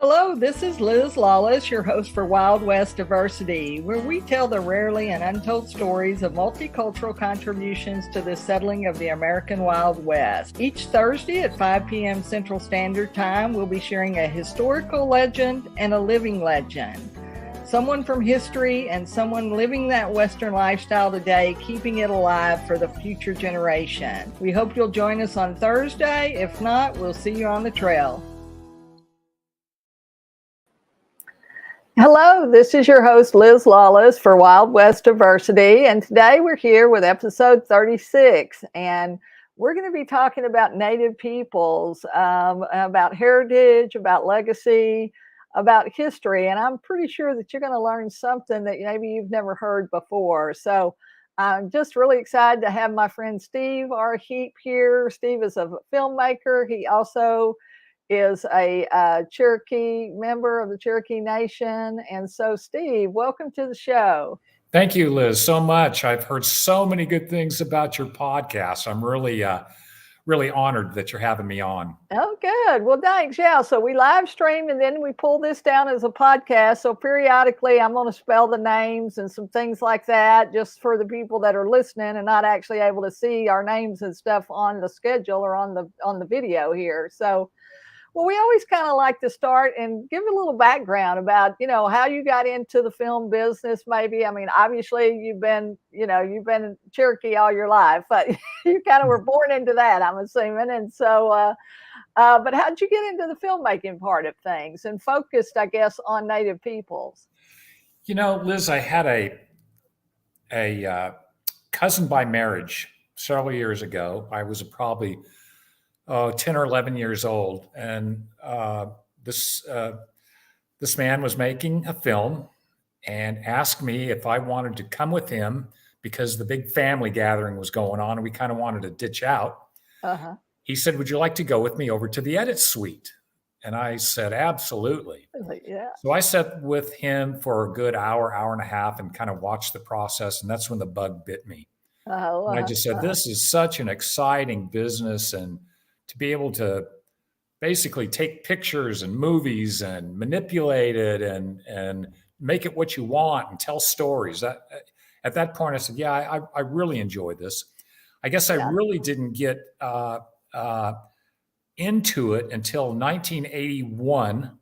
Hello, this is Liz Lawless, your host for Wild West Diversity, where we tell the rarely and untold stories of multicultural contributions to the settling of the American Wild West. Each Thursday at 5 p.m. Central Standard Time, we'll be sharing a historical legend and a living legend. Someone from history and someone living that Western lifestyle today, keeping it alive for the future generation. We hope you'll join us on Thursday. If not, we'll see you on the trail. Hello, this is your host, Liz Lawless for Wild West Diversity, and today we're here with episode 36, and we're going to be talking about Native peoples, about heritage, about legacy, about history, and I'm pretty sure that you're going to learn something that maybe you've never heard before. So I'm just really excited to have my friend Steve Rich-Heape here. Steve is a filmmaker. He also is a Cherokee member of the Cherokee Nation. And so, Steve, welcome to the show. Thank you, Liz, so much. I've heard so many good things about your podcast. I'm really honored that you're having me on. Oh, good. Well, thanks. Yeah. So we live stream and then we pull this down as a podcast. So periodically I'm going to spell the names and some things like that just for the people that are listening and not actually able to see our names and stuff on the schedule or on the video here. So, well, we always kind of like to start and give a little background about, how you got into the film business, maybe. I mean, obviously you've been Cherokee all your life, but you kind of were born into that, I'm assuming. And so, but how'd you get into the filmmaking part of things and focused, I guess, on Native peoples? Liz, I had a cousin by marriage several years ago. I was probably 10 or 11 years old. And this man was making a film and asked me if I wanted to come with him because the big family gathering was going on and we kind of wanted to ditch out. Uh-huh. He said, "Would you like to go with me over to the edit suite?" And I said, "Absolutely." Yeah. So I sat with him for a good hour and a half and kind of watched the process. And that's when the bug bit me. And I just said, this is such an exciting business. And to be able to basically take pictures and movies and manipulate it and make it what you want and tell stories. At that point, I said, yeah, I really enjoy this. I guess I really didn't get into it until 1981.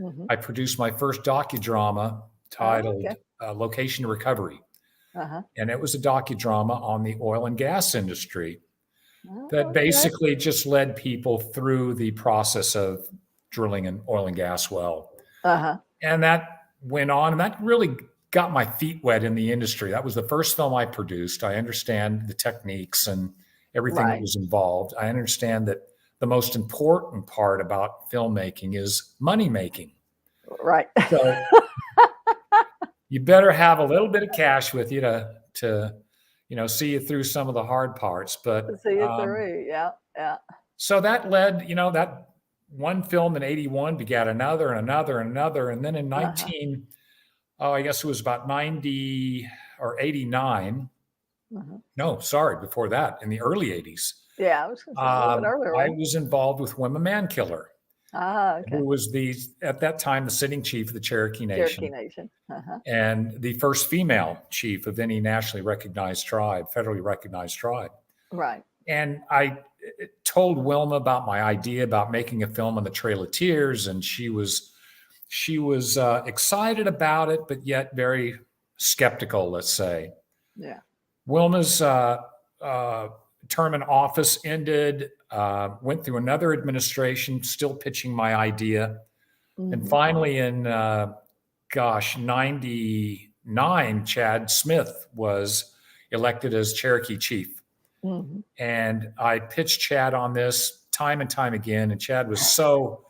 Mm-hmm. I produced my first docudrama titled Location Recovery. Uh-huh. And it was a docudrama on the oil and gas industry. That basically just led people through the process of drilling an oil and gas well. Uh-huh. And that went on, and that really got my feet wet in the industry. That was the first film I produced. I understand the techniques and everything that was involved. I understand that the most important part about filmmaking is money making. Right. So you better have a little bit of cash with you to see you through some of the hard parts, but see you through. Yeah. So that led, that one film in 81 begat another and another and another. And then in I guess it was about 90 or 89. Uh-huh. No, sorry, before that, in the early 80s. Yeah, I was going to say a little bit earlier. I was involved with Wim a Man Killer. Okay. Who was at that time, the sitting chief of the Cherokee Nation. Uh-huh. And the first female chief of any nationally recognized tribe, federally recognized tribe. Right. And I told Wilma about my idea about making a film on the Trail of Tears, and she was excited about it, but yet very skeptical, let's say. Yeah. Wilma's term in office ended, went through another administration, still pitching my idea. Mm-hmm. And finally in, 99, Chad Smith was elected as Cherokee chief. Mm-hmm. And I pitched Chad on this time and time again. And Chad was so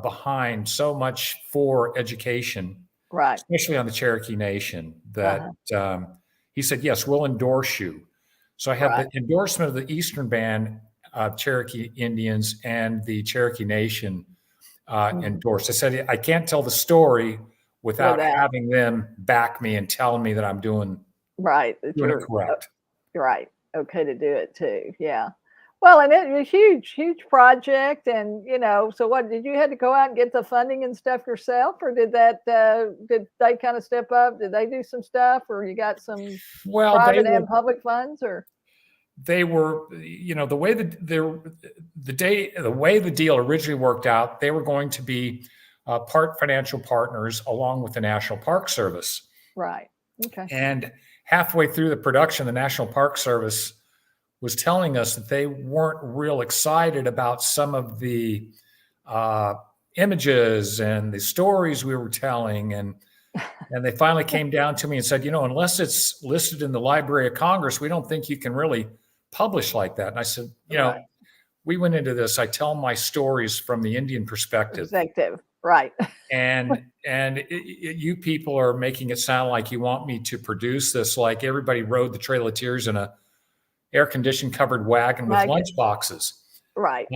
behind so much for education, right, especially on the Cherokee Nation, that he said, yes, we'll endorse you. So I had the endorsement of the Eastern Band Cherokee Indians and the Cherokee Nation endorsed. I said, I can't tell the story without having them back me and telling me that I'm doing it correct. Right. Okay to do it too. Yeah. Well, and it was a huge, huge project, and so what did you had to go out and get the funding and stuff yourself, or did they kind of step up? Did they do some stuff, or you got some Well, private and public funds, or? They were, the way the way the deal originally worked out, they were going to be part financial partners along with the National Park Service. Right. Okay. And halfway through the production, the National Park Service was telling us that they weren't real excited about some of the images and the stories we were telling. And they finally came down to me and said, unless it's listed in the Library of Congress, we don't think you can really publish like that. And I said, right. We went into this. I tell my stories from the Indian perspective. Right. And you people are making it sound like you want me to produce this like everybody rode the Trail of Tears in a air-conditioned covered wagon with lunch boxes. Right.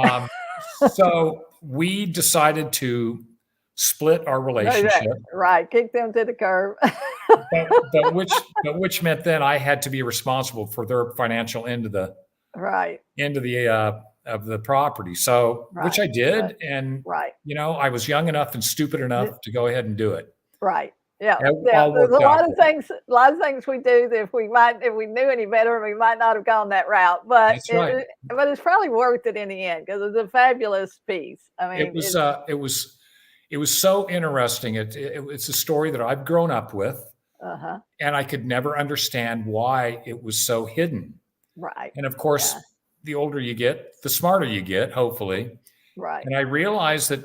So we decided to split our relationship. Right. Kick them to the curb. but which meant then I had to be responsible for their financial end of the of the property. So which I did. And I was young enough and stupid enough to go ahead and do it. Right. Yeah. There's a lot of things we do that if we knew any better, we might not have gone that route. But but it's probably worth it in the end because it's a fabulous piece. I mean, it was so interesting. It's a story that I've grown up with, and I could never understand why it was so hidden. Right. And of course, the older you get, the smarter you get, hopefully. Right. And I realized that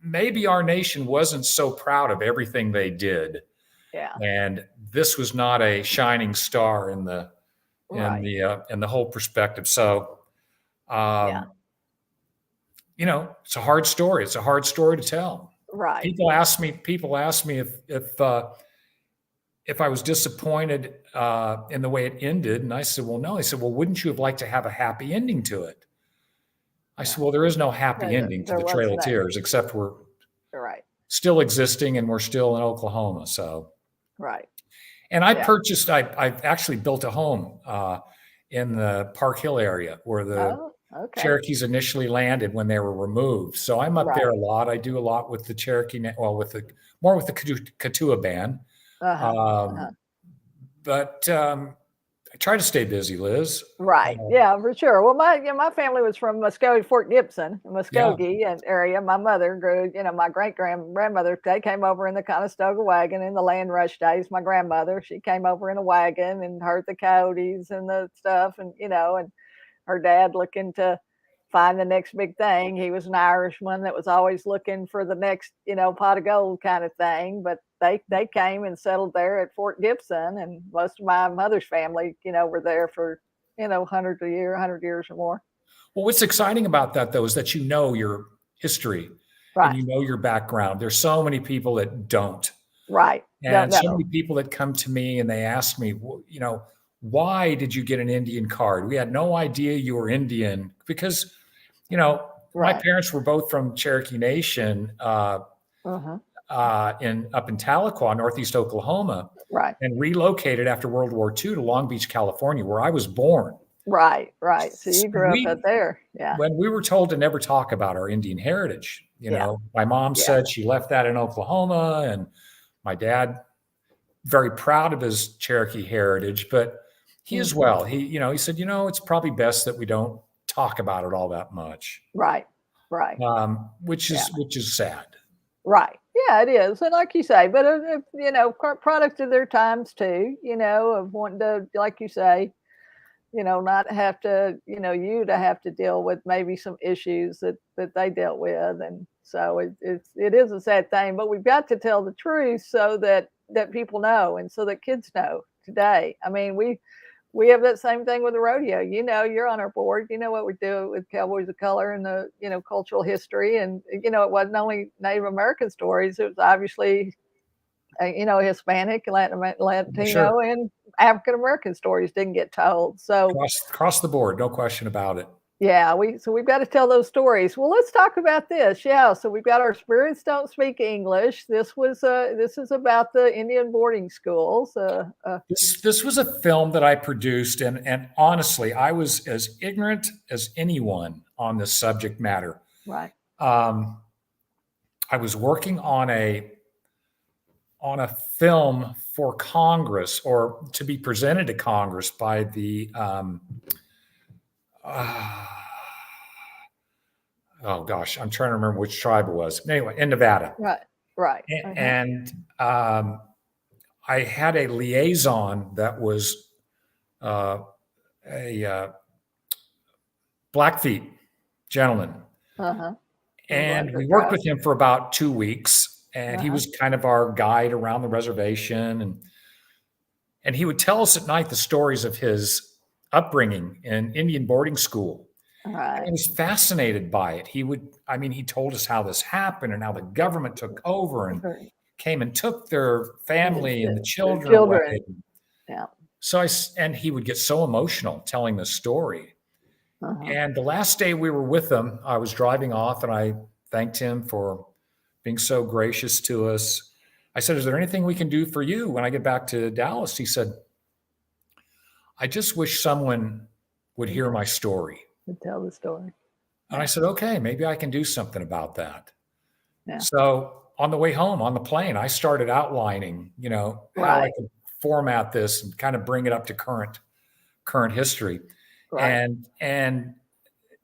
maybe our nation wasn't so proud of everything they did. Yeah. And this was not a shining star in the whole perspective. So, it's a hard story. It's a hard story to tell. Right. People ask me if I was disappointed in the way it ended. And I said, well, no. They said, well, wouldn't you have liked to have a happy ending to it? I said, well, there is no happy ending to the Trail of Tears, except we're still existing and we're still in Oklahoma. So, and I purchased, I've actually built a home in the Park Hill area where the Cherokees initially landed when they were removed. So I'm up there a lot. I do a lot with the Cherokee, more with the Katua band. But I try to stay busy, Liz. Right. Yeah, for sure. Well, my family was from Muskogee, Fort Gibson, Muskogee area. My mother grew, my grandmother, they came over in the Conestoga wagon in the land rush days. My grandmother, she came over in a wagon and heard the coyotes and the stuff and her dad looking to find the next big thing. He was an Irishman that was always looking for the next, pot of gold kind of thing. But they came and settled there at Fort Gibson, and most of my mother's family, were there for, 100 years or more. Well, what's exciting about that, though, is that your history and your background. There's so many people that don't. Right. And so many people that come to me and they ask me, why did you get an Indian card? We had no idea you were Indian because, my parents were both from Cherokee Nation up in Tahlequah, Northeast Oklahoma, and relocated after World War II to Long Beach, California, where I was born. Right. So you grew up there. Yeah. When we were told to never talk about our Indian heritage, my mom said she left that in Oklahoma, and my dad, very proud of his Cherokee heritage, but he as well. He said, it's probably best that we don't talk about it all that much. Right. Which is sad. Right. Yeah, it is. And like you say, but product of their times too, of wanting to, like you say, not have to, you to have to deal with maybe some issues that they dealt with. And so it is a sad thing, but we've got to tell the truth so that people know and so that kids know today. I mean, we have that same thing with the rodeo. You're on our board. You know what we do with Cowboys of Color and the, cultural history. And, it wasn't only Native American stories. It was obviously, Hispanic, Latino, and African American stories didn't get told. So across the board, no question about it. Yeah, we've got to tell those stories. Well, let's talk about this. Yeah, so we've got Our Spirits Don't Speak English. This is about the Indian boarding schools. This was a film that I produced, and honestly, I was as ignorant as anyone on this subject matter. Right. I was working on a film for Congress, or to be presented to Congress by the oh gosh, I'm trying to remember which tribe it was. Anyway, in Nevada. Right. Right. And I had a liaison that was a Blackfeet gentleman. And we worked with him for about 2 weeks, and he was kind of our guide around the reservation. And he would tell us at night the stories of his upbringing in Indian boarding school. Right. I was fascinated by it. He told us how this happened and how the government took over and came and took their family and the children away. Yeah. So he would get so emotional telling the story. And the last day we were with him, I was driving off and I thanked him for being so gracious to us. I said, "Is there anything we can do for you when I get back to Dallas?" He said, "I just wish someone would hear my story. Tell the story." And I said, "Okay, maybe I can do something about that." Yeah. So on the way home on the plane, I started outlining, how I could format this and kind of bring it up to current history. Right. And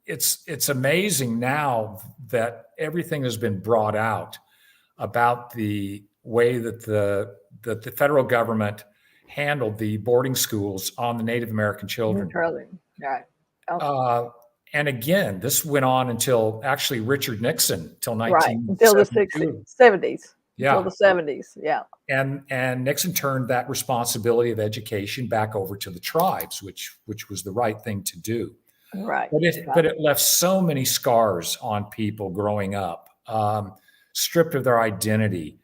it's amazing now that everything has been brought out about the way that the federal government handled the boarding schools on the Native American children. Right. And again, this went on until actually Richard Nixon, till until the 70s. Yeah. Until the 70s. Yeah. And Nixon turned that responsibility of education back over to the tribes, which was the right thing to do. Right. But it left so many scars on people growing up, stripped of their identity,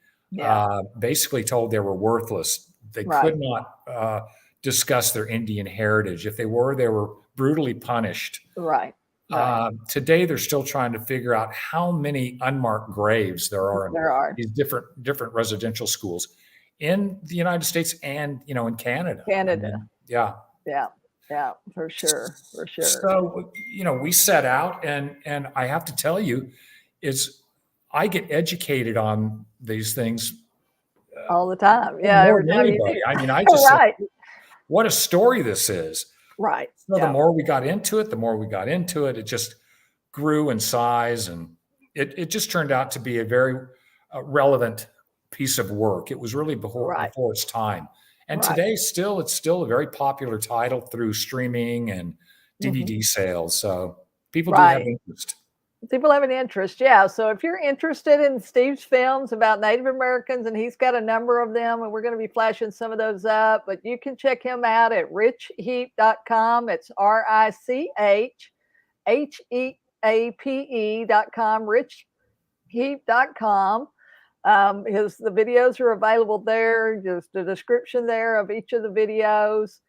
basically told they were worthless. They could not discuss their Indian heritage. If they were brutally punished. Right. Today, they're still trying to figure out how many unmarked graves there are in these different residential schools in the United States and in Canada. Yeah, for sure. So we set out, and I have to tell you, I get educated on these things all the time. Yeah, more than anybody. I just said, what a story this is. Right. So the more we got into it, it just grew in size, and it just turned out to be a very relevant piece of work. It was really before its time. And today, it's still a very popular title through streaming and DVD sales. So people do have interest. People have an interest, yeah. So if you're interested in Steve's films about Native Americans, and he's got a number of them, and we're going to be flashing some of those up, but you can check him out at Rich-Heape.com. It's RICHHEAPE.com, Rich-Heape.com. The videos are available there. Just a description there of each of the videos.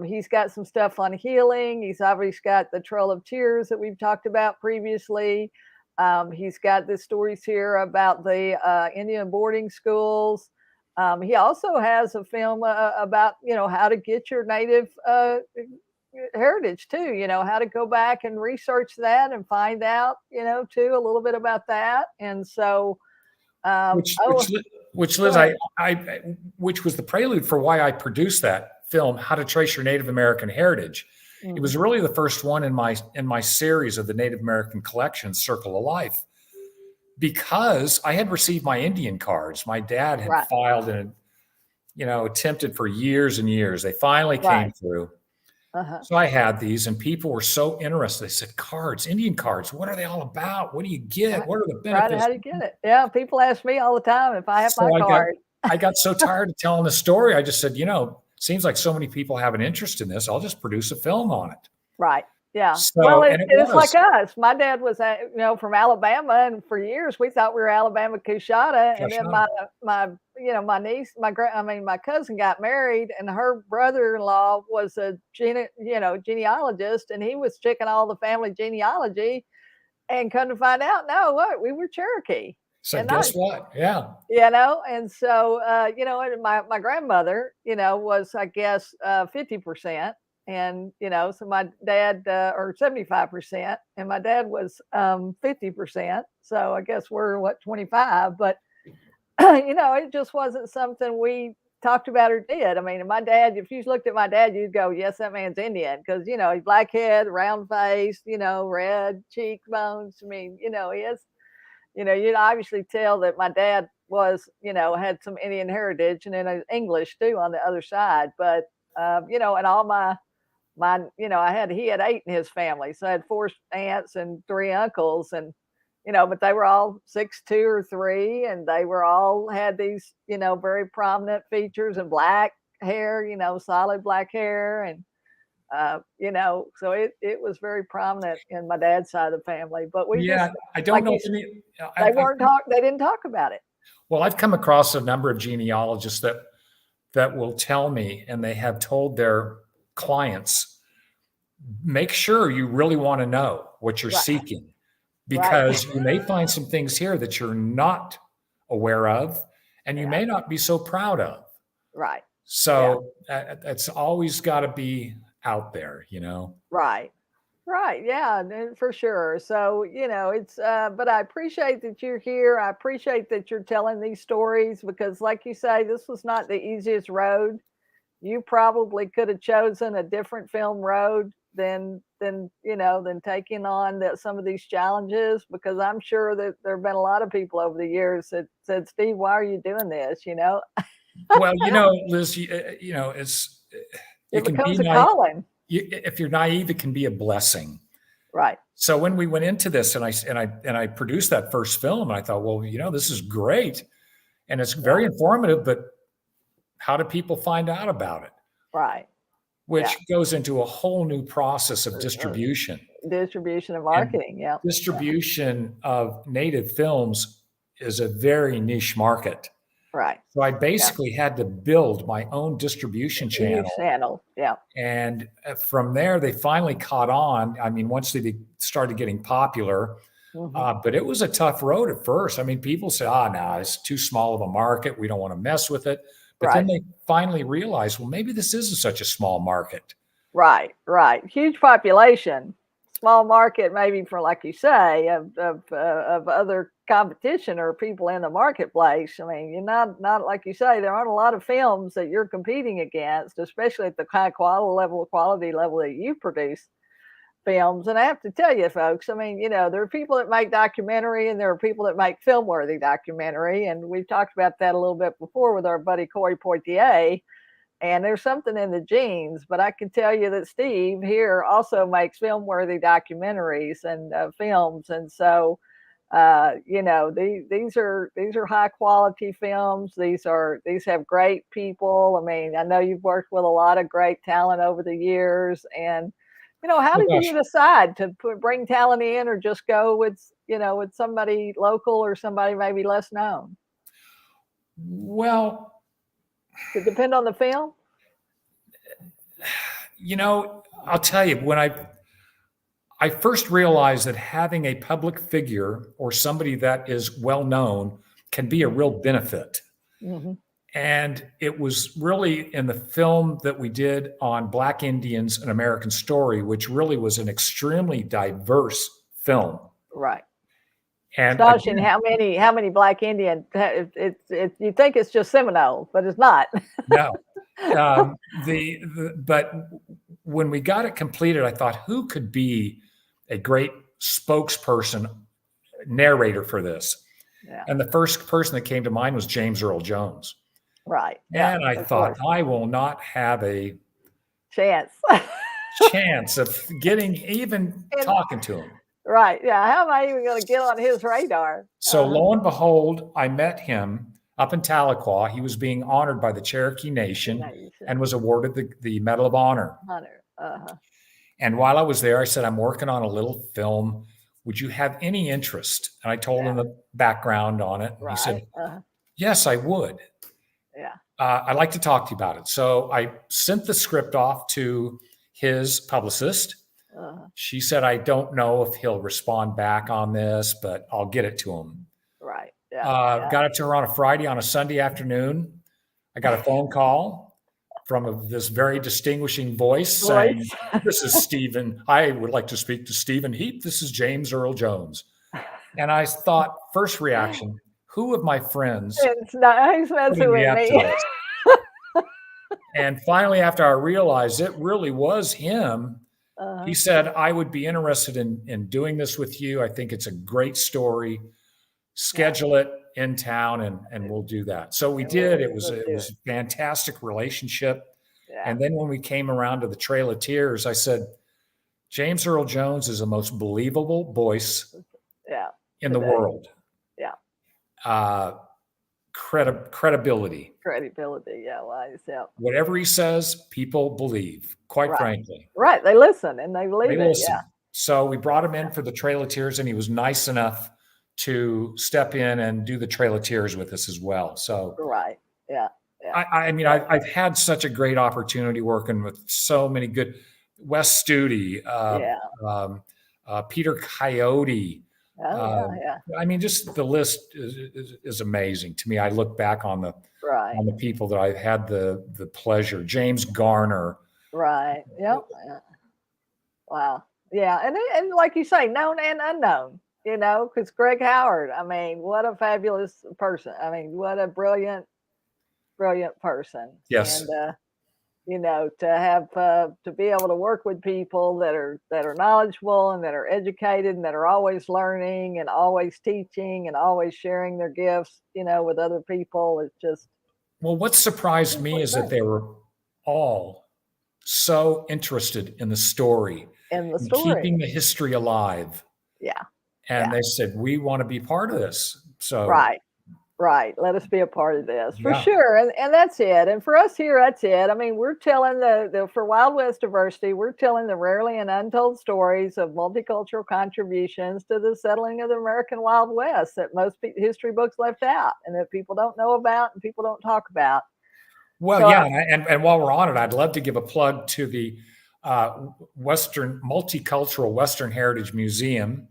He's got some stuff on healing. He's obviously got the Trail of Tears that we've talked about previously. He's got the stories here about the Indian boarding schools. He also has a film about, how to get your Native heritage too, how to go back and research that and find out, too, a little bit about that. And so, which Liz, which was the prelude for why I produced that film, How to Trace Your Native American Heritage. It was really the first one in my series of the Native American collection, Circle of Life, because I had received my Indian cards. My dad had filed and attempted for years and years. They finally came through. So I had these, and people were so interested. They said, "Cards, Indian cards, what are they all about? What do you get? What are the benefits?" How do you get it? Yeah, people ask me all the time if I have my card. I got so tired of telling the story. I just said, seems like so many people have an interest in this. I'll just produce a film on it. Right. Yeah. So, Well, and it it's like was. us. My dad was, from Alabama, and for years we thought we were Alabama Coushatta. And Gosh, then no. my niece, my cousin got married, and her brother-in-law was a genealogist, and he was checking all the family genealogy, and come to find out, no, what we were Cherokee, So and not guess what? Yeah. and so and my grandmother was, I guess, 50%, and so my dad, or 75%, and my dad was 50%, so I guess we're what, 25, but it just wasn't something we talked about or did. I mean, my dad, if you looked at my dad, you'd go, yes, that man's Indian, because he's black head, round face, red cheekbones. I mean, he has, you'd obviously tell that my dad was, had some Indian heritage, and then English too on the other side. But and all my, he had 8 in his family, so I had 4 aunts and 3 uncles, and but they were all 6'2" or 3, and they were all had these, very prominent features and black hair, solid black hair, and so it was very prominent in my dad's side of the family. But we just, Yeah. I don't like know you if said, any, they didn't talk about it. well, I've come across a number of genealogists that will tell me, and they have told their clients, make sure you really want to know what you're Right, seeking, right. because you may find some things here that you're not aware of, and you Yeah, may not be so proud of. right. Yeah, So it's always got to be out there, right. Right. Yeah, for sure. So, it's, but I appreciate that you're here. I appreciate that you're telling these stories, because, like you say, this was not the easiest road. You probably could have chosen a different film road than taking on some of these challenges, because I'm sure that there have been a lot of people over the years that said, Steve, why are you doing this? Well, Liz, it It can be becomes a nice. calling. If you're naive, it can be a blessing. Right. So when we went into this, and I produced that first film, and I thought, well, this is great, and it's very Yeah. informative, but how do people find out about it? Right. Yeah. Which goes into a whole new process of distribution. Distribution and And marketing. Yeah. Yeah. distribution of native films is a very niche market. Right. So I Yeah. basically had to build my own distribution Huge channel. channel. Yeah. And from there, they finally caught on. I mean, once they started getting popular, Hmm. but it was a tough road at first. I mean, people say, no, it's too small of a market. We don't want to mess with it. But then Right. they finally realized, well, maybe this isn't such a small market. Right. Right. Huge population, small market, maybe, for, like you say, of other competition or people in the marketplace. I mean, you're not like you say, there aren't a lot of films that you're competing against, especially at the high quality level that you produce films. And I have to tell you, folks, I mean, there are people that make documentary, and there are people that make film worthy documentary. And we've talked about that a little bit before with our buddy Corey Poitier. And there's something in the genes, but I can tell you that Steve here also makes film worthy documentaries and films. And so, these are high quality films. These have great people. I mean, I know you've worked with a lot of great talent over the years. And how Oh did gosh. you decide to bring talent in, or just go with somebody local or somebody maybe less known? Well, Does it depend on the film? I'll tell you, when I first realized that having a public figure or somebody that is well known can be a real benefit. Hmm. And it was really in the film that we did on Black Indians, An American Story, which really was an extremely diverse film. Right. And Astonishing again, how many Black Indian, you think it's just Seminole, but it's not. no, but when we got it completed, I thought, who could be a great spokesperson, narrator for this? Yeah. And the first person that came to mind was James Earl Jones. Right. Yeah. And I Of thought, course. I will not have a Chance. chance of getting even And, talking to him. right. Yeah. How am I even going to get on his radar? So lo and behold, I met him up in Tahlequah. He was being honored by the Cherokee Nation and was awarded the Medal of Honor. Hunter. Uh-huh. And while I was there, I said, I'm working on a little film. Would you have any interest? And I told him the background on it. And he said, yes, I would. Yeah. I'd like to talk to you about it. So I sent the script off to his publicist. She said, I don't know if he'll respond back on this, but I'll get it to him. Right. Yeah. Got it to her on a Friday. On a Sunday afternoon, I got a phone call from this very distinguishing voice saying, this is Stephen. I would like to speak to Stephen Heape. This is James Earl Jones. And I thought, first reaction, who of my friends it's nice messing with me. And finally, after I realized it really was him, he said, I would be interested in doing this with you. I think it's a great story. Schedule it in town and we'll do that. So we did. It was a fantastic relationship. Yeah. And then when we came around to the Trail of Tears, I said, James Earl Jones is the most believable voice in the world. Yeah. Credibility. Yeah. Wise. Yeah. Whatever he says, people believe, quite frankly. Right. They listen and they believe it. Listen. Yeah. So we brought him in for the Trail of Tears, and he was nice enough to step in and do the Trail of Tears with us as well. So Yeah. I mean, I've had such a great opportunity working with so many good Wes Studi, Peter Coyote. I mean, just the list is amazing to me. I look back on the people that I've had the pleasure. James Garner. Right. Yep. Yeah. Wow. Yeah. And like you say, known and unknown. You know, because Greg Howard, I mean, what a fabulous person. I mean, what a brilliant person. Yes. And, you know, to have, to be able to work with people that are knowledgeable and that are educated and that are always learning and always teaching and always sharing their gifts, you know, with other people. It's just. Well, what surprised me is that they were all so interested in the story. In keeping the history alive. Yeah. And they said, we want to be part of this. So right. Let us be a part of this for sure. And that's it. And for us here, that's it. I mean, we're telling for Wild West Diversity, we're telling the rarely and untold stories of multicultural contributions to the settling of the American Wild West that most history books left out and that people don't know about and people don't talk about. Well, so, and while we're on it, I'd love to give a plug to the Multicultural Western Heritage Museum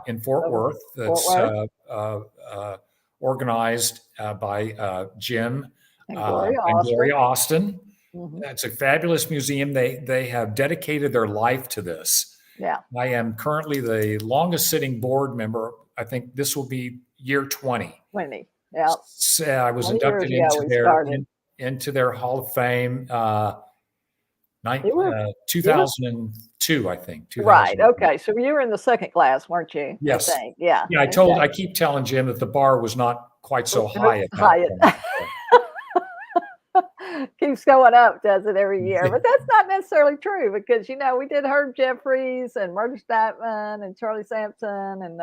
in Fort Worth. That's organized by Jim and Gloria Austin. It's a fabulous museum. They have dedicated their life to this. Yeah. I am currently the longest sitting board member. I think this will be year 20. 20. Yeah. So I was inducted into their Hall of Fame 2002, I think. 2002. Right. Okay. So you were in the second class, weren't you? Yes. I think. Yeah. Yeah. I keep telling Jim that the bar was not quite so high at that point. Keeps going up, does it, every year? But that's not necessarily true because, you know, we did Herb Jeffries and Murder Statman and Charlie Sampson and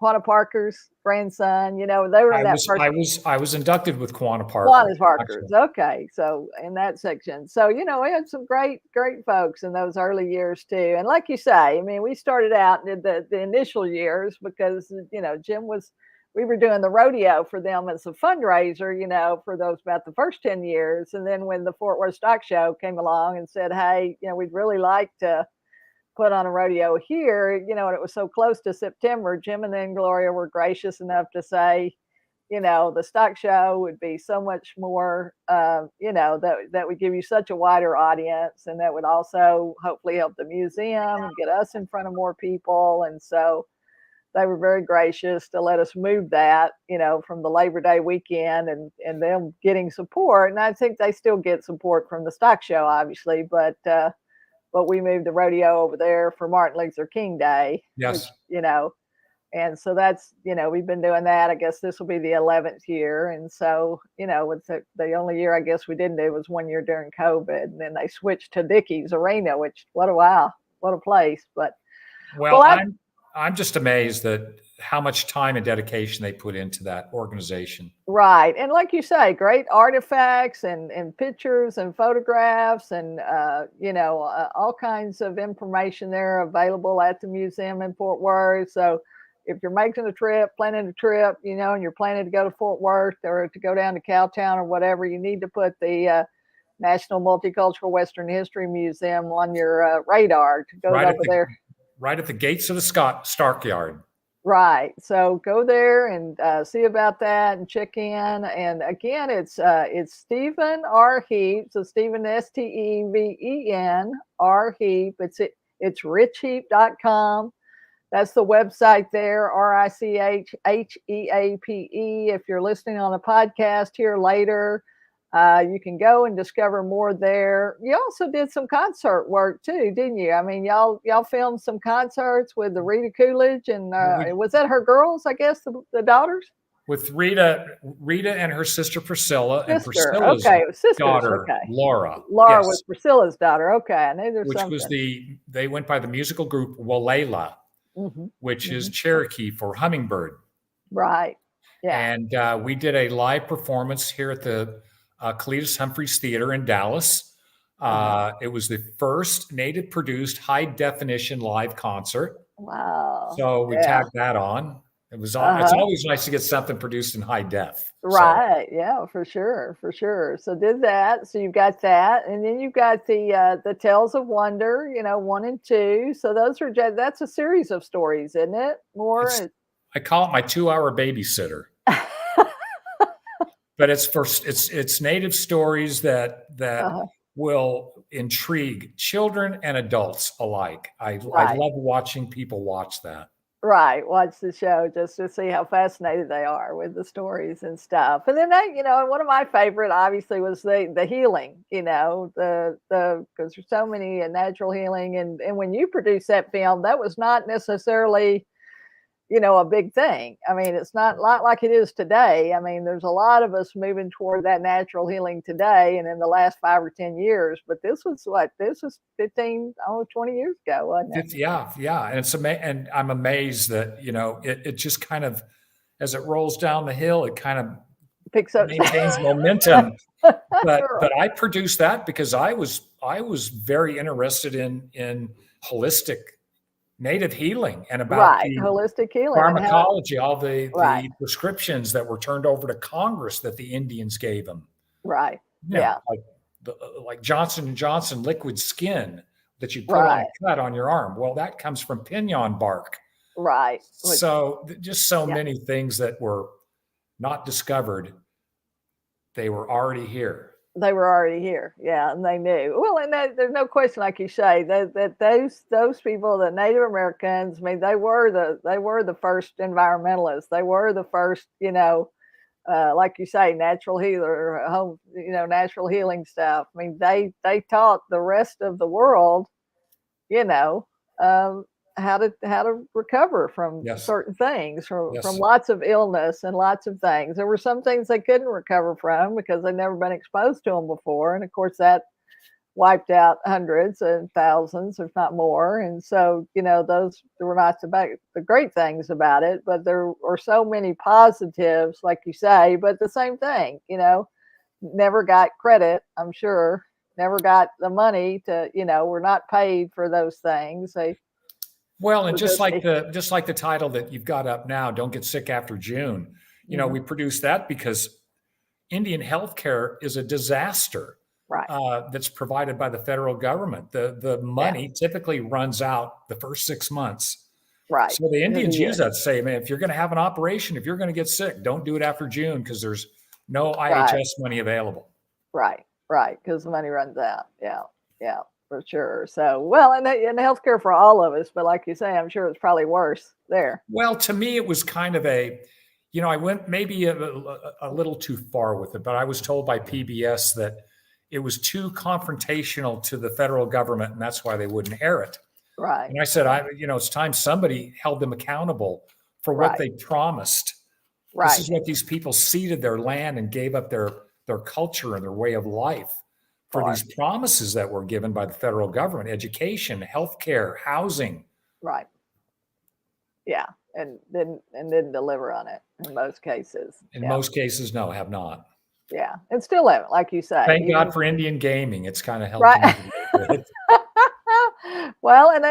Quanah Parker's grandson, you know, they were in that first. I was inducted with Quanah Parker. Quanah Parker's, okay. So in that section. So, you know, we had some great folks in those early years too. And like you say, I mean, we started out in the initial years because, you know, we were doing the rodeo for them as a fundraiser, you know, for those about the first 10 years. And then when the Fort Worth Stock Show came along and said, hey, you know, we'd really like to put on a rodeo here, you know, and it was so close to September, Jim and then Gloria were gracious enough to say, you know, the stock show would be so much more, you know, that would give you such a wider audience, and that would also hopefully help the museum and get us in front of more people. And so they were very gracious to let us move that, you know, from the Labor Day weekend and them getting support. And I think they still get support from the stock show, obviously, but we moved the rodeo over there for Martin Luther King Day. Yes. Which, you know, and so that's, you know, we've been doing that. I guess this will be the 11th year. And so, you know, it's the only year I guess we didn't do was 1 year during COVID. And then they switched to Dickey's Arena, which what a place. But well I'm just amazed that how much time and dedication they put into that organization. Right. And like you say, great artifacts and pictures and photographs and, all kinds of information there available at the museum in Fort Worth. So if you're making a trip, planning a trip, and you're planning to go to Fort Worth or to go down to Cowtown or whatever, you need to put the National Multicultural Western History Museum on your radar to go over there. Right at the gates of the Stark Yard. Right. So go there and see about that and check in. And again, it's Stephen R. Heape. So Stephen, Steven R. Heape. It's Rich-Heape.com. That's the website there, RICHHEAPE. If you're listening on a podcast here later, you can go and discover more there. You also did some concert work too, didn't you? I mean, y'all filmed some concerts with the Rita Coolidge and was that her girls? I guess the daughters. With Rita and her sister Priscilla, and Priscilla's daughter Laura. Laura was Priscilla's daughter. Okay, I knew there's something. Which was they went by the musical group Walela, which is Cherokee for hummingbird. Right. Yeah. And we did a live performance here at the Cletus Humphreys Theater in Dallas. It was the first native produced high definition live concert. Wow. So we tagged that on. It was it's always nice to get something produced in high def. Right. So. Yeah, for sure. So did that. So you've got that. And then you've got the Tales of Wonder, 1 and 2. So that's a series of stories, isn't it? I call it my 2-hour babysitter. But it's native stories that will intrigue children and adults alike. I love watching people watch that. Right, watch the show just to see how fascinated they are with the stories and stuff. And then one of my favorite obviously was the healing. Because there's so many natural healing, and when you produced that film, that was not necessarily a big thing. I mean, it's not like it is today. I mean, there's a lot of us moving toward that natural healing today and in the last 5 or 10 years. But this was 15, 20 years ago, wasn't it? Yeah. And and I'm amazed that, it just kind of, as it rolls down the hill, it kind of picks up, maintains momentum. But I produced that because I was very interested in holistic native healing and about holistic healing, pharmacology, all the prescriptions that were turned over to Congress that the Indians gave them. Right. Like Johnson & Johnson liquid skin that you put on a cut on your arm. Well, that comes from pinon bark. Right. So just so many things that were not discovered. They were already here. Yeah, and they knew. Well, and there's no question, like you say, that those people, the Native Americans, I mean, they were the first environmentalists. They were the first, like you say, natural healer, home, natural healing stuff. I mean, they taught the rest of the world, how to recover from certain things, from lots of illness and lots of things. There were some things they couldn't recover from because they'd never been exposed to them before. And of course that wiped out hundreds and thousands, if not more. And so, those were not the great things about it, but there are so many positives, like you say, but the same thing, never got credit, I'm sure, never got the money to, were not paid for those things. Well, and just like the title that you've got up now, Don't Get Sick After June, we produced that because Indian healthcare is a disaster that's provided by the federal government. The money typically runs out the first 6 months. Right. So the Indians use that to say, man, if you're going to have an operation, if you're going to get sick, don't do it after June because there's no IHS money available. Right. Because the money runs out. Yeah. For sure. So, well, and healthcare for all of us, but like you say, I'm sure it's probably worse there. Well, to me, it was kind of I went maybe a little too far with it, but I was told by PBS that it was too confrontational to the federal government, and that's why they wouldn't air it. Right. And I said, it's time somebody held them accountable for what they promised. Right. This is what these people ceded their land and gave up their culture and their way of life for these promises that were given by the federal government: education, healthcare, housing. Right. Yeah. and didn't deliver on it in most cases. In most cases, no, have not. Yeah, and still haven't, like you say. Thank God for Indian gaming. It's kind of helped right. me a little bit. Well, and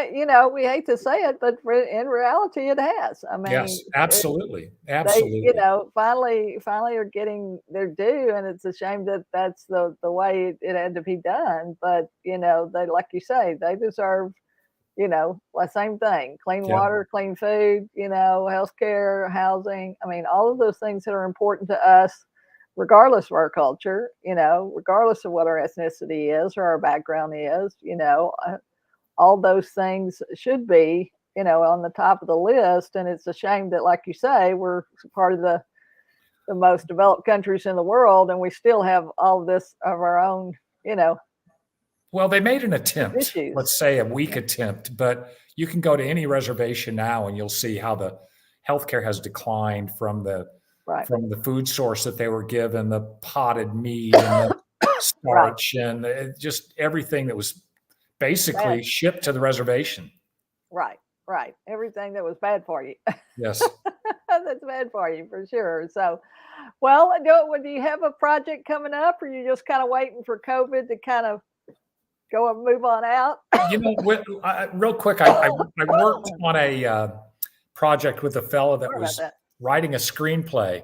we hate to say it, but in reality, it has. I mean, Yes, absolutely, they, absolutely. finally are getting their due, and it's a shame that that's the way it had to be done. But they, like you say, they deserve, the same thing: clean Yeah. water, clean food, healthcare, housing. I mean, all of those things that are important to us, regardless of our culture, regardless of what our ethnicity is or our background is, all those things should be, on the top of the list. And it's a shame that, like you say, we're part of the most developed countries in the world, and we still have all of this of our own, Well, they made an attempt, issues. let's say a weak attempt, but you can go to any reservation now and you'll see how the healthcare has declined from the food source that they were given, the potted meat and the starch and just everything that was basically shipped to the reservation. Right. Everything that was bad for you. Yes. That's bad for you for sure. So, well, do you have a project coming up, or are you just kind of waiting for COVID to kind of go and move on out? Real quick, I worked on a project with a fellow that was writing a screenplay,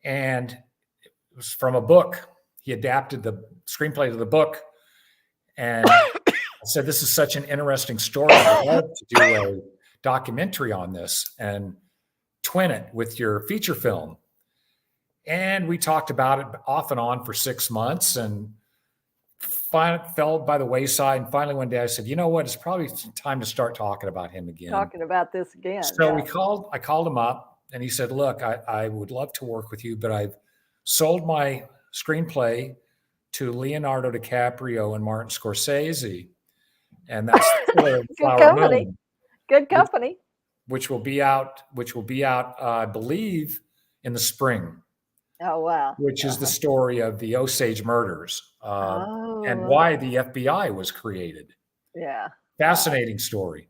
and it was from a book. He adapted the screenplay to the book, and I said, "This is such an interesting story. I'd love to do a documentary on this and twin it with your feature film." And we talked about it off and on for 6 months, and fell by the wayside. And finally, one day I said, "You know what? It's probably time to start talking about him again." Talking about this again. So I called him up, and he said, "Look, I would love to work with you, but I've sold my screenplay to Leonardo DiCaprio and Martin Scorsese. And that's Flower Moon. Good company. Which will be out, I believe, in the spring. Oh, wow. Which is the story of the Osage murders and why the FBI was created. Yeah. Fascinating story.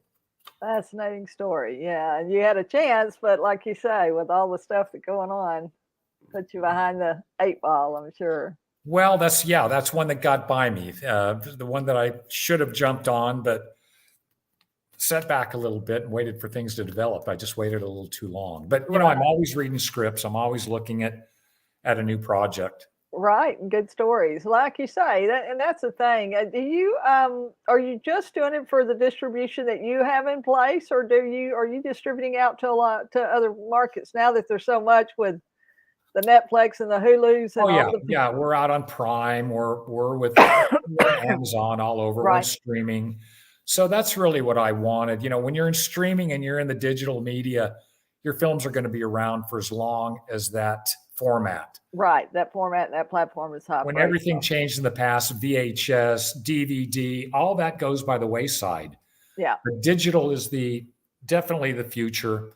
Fascinating story. Yeah. And you had a chance, but like you say, with all the stuff that's going on, put you behind the 8 ball, I'm sure. Well, that's one that got by me. The one that I should have jumped on, but set back a little bit and waited for things to develop. I just waited a little too long. But, I'm always reading scripts. I'm always looking at a new project. Right. And good stories. Like you say, and that's the thing. Do you, are you just doing it for the distribution that you have in place, or are you distributing out to other markets now that there's so much with the Netflix and the Hulus? And yeah. We're out on Prime. We're with Amazon all over. We're streaming. So that's really what I wanted. When you're in streaming and you're in the digital media, your films are going to be around for as long as that format. Right. That format and that platform is hot. When everything changed in the past, VHS, DVD, all that goes by the wayside. Yeah. But digital is definitely the future.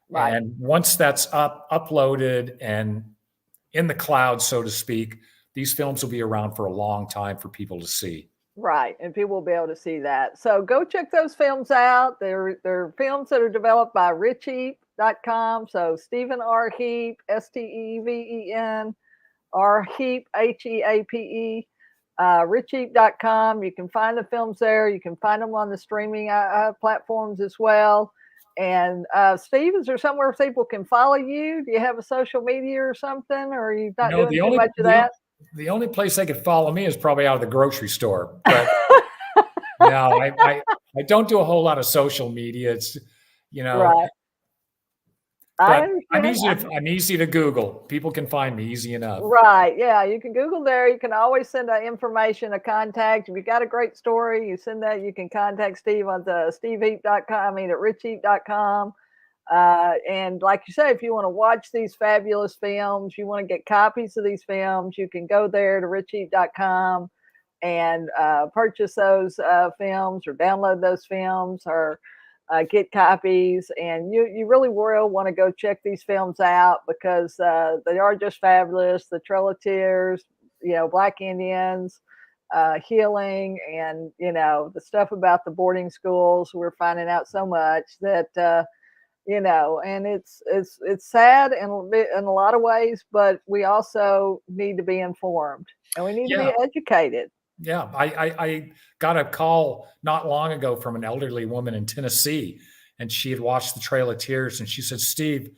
Right. And once that's uploaded and in the cloud, so to speak, these films will be around for a long time for people to see. Right. And people will be able to see that. So go check those films out. They're films that are developed by Rich-Heape.com. So Stephen R. Heape, Steven R. Heape, Heape, Rich-Heape.com. You can find the films there. You can find them on the streaming platforms as well. And Steve, is there somewhere people can follow you? Do you have a social media or something? Or are you not doing too much of that? The only place they could follow me is probably out of the grocery store. But no, I don't do a whole lot of social media. It's, Right. But I'm easy to Google. People can find me easy enough. Right. Yeah. You can Google there. You can always send information, a contact. If you got a great story, you send that. You can contact Steve on the steveheape.com, at Rich-Heape.com. And like you say, if you want to watch these fabulous films, you want to get copies of these films, you can go there to Rich-Heape.com and purchase those films or download those films or get copies. And you really will want to go check these films out because they are just fabulous. The Trail of Tears, Black Indians, healing, and the stuff about the boarding schools. We're finding out so much that And it's sad in a lot of ways, but we also need to be informed and we need to be educated. Yeah, I got a call not long ago from an elderly woman in Tennessee, and she had watched the Trail of Tears, and she said, "Steve,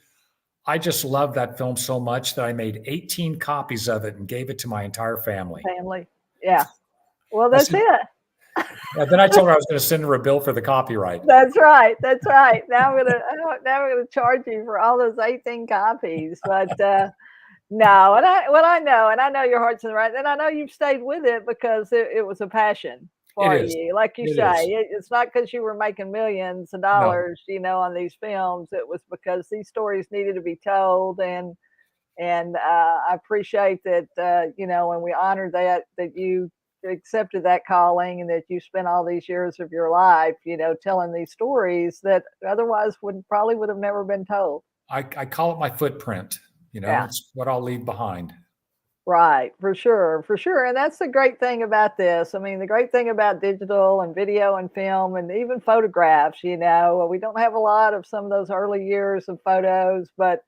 I just love that film so much that I made 18 copies of it and gave it to my entire family." Yeah. Well, that's it. Yeah, then I told her I was going to send her a bill for the copyright. That's right. Now I'm gonna charge you for all those 18 copies. But no, and I know your heart's in the right, and I know you've stayed with it because it was a passion for you. Like you say, it's not because you were making millions of dollars, on these films. It was because these stories needed to be told, and I appreciate that, and we honor that you accepted that calling and that you spent all these years of your life, telling these stories that otherwise would have never been told. I call it my footprint. It's what I'll leave behind. Right, for sure. And that's the great thing about this. I mean, the great thing about digital and video and film and even photographs, we don't have a lot of some of those early years of photos, but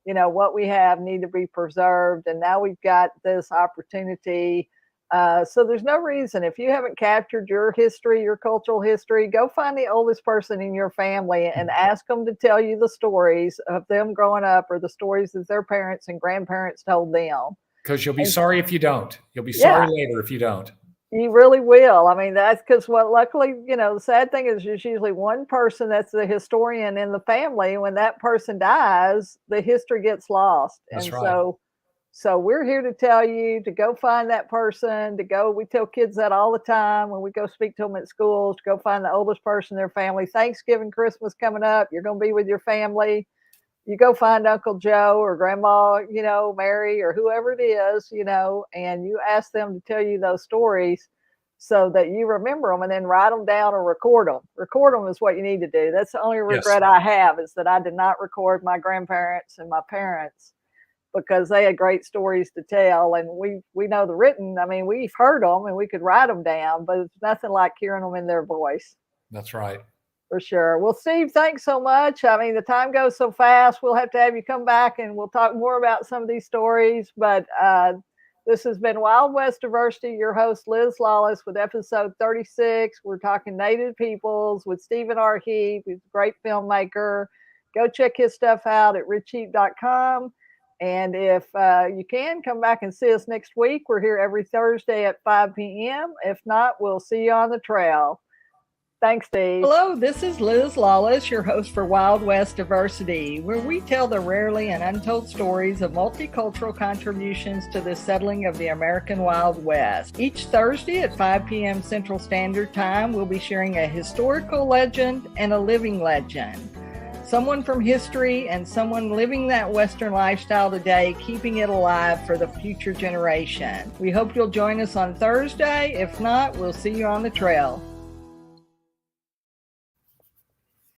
what we have need to be preserved. And now we've got this opportunity. So there's no reason, if you haven't captured your history, your cultural history, go find the oldest person in your family and ask them to tell you the stories of them growing up or the stories that their parents and grandparents told them. Because you'll be sorry if you don't. You'll be sorry later if you don't. You really will. I mean, that's because luckily, the sad thing is there's usually one person that's the historian in the family. When that person dies, the history gets lost. That's right. So we're here to tell you to go find that person, we tell kids that all the time when we go speak to them at schools, to go find the oldest person in their family. Thanksgiving, Christmas coming up, you're going to be with your family. You go find Uncle Joe or Grandma, Mary or whoever it is, and you ask them to tell you those stories so that you remember them and then write them down or record them. Record them is what you need to do. That's the only regret I have, is that I did not record my grandparents and my parents, because they had great stories to tell. And we know the written, I mean, we've heard them and we could write them down, but it's nothing like hearing them in their voice. That's right. For sure. Well, Steve, thanks so much. I mean, the time goes so fast. We'll have to have you come back and we'll talk more about some of these stories. But this has been Wild West Diversity, your host, Liz Lawless, with episode 36. We're talking Native peoples with Stephen R. Heape. He's a great filmmaker. Go check his stuff out at Rich-Heape.com. And if you can, come back and see us next week. We're here every Thursday at 5 p.m. If not, we'll see you on the trail. Thanks, Steve. Hello, this is Liz Lawless, your host for Wild West Diversity, where we tell the rarely and untold stories of multicultural contributions to the settling of the American Wild West. Each Thursday at 5 p.m. Central Standard Time, we'll be sharing a historical legend and a living legend. Someone from history and someone living that Western lifestyle today, keeping it alive for the future generation. We hope you'll join us on Thursday. If not, we'll see you on the trail.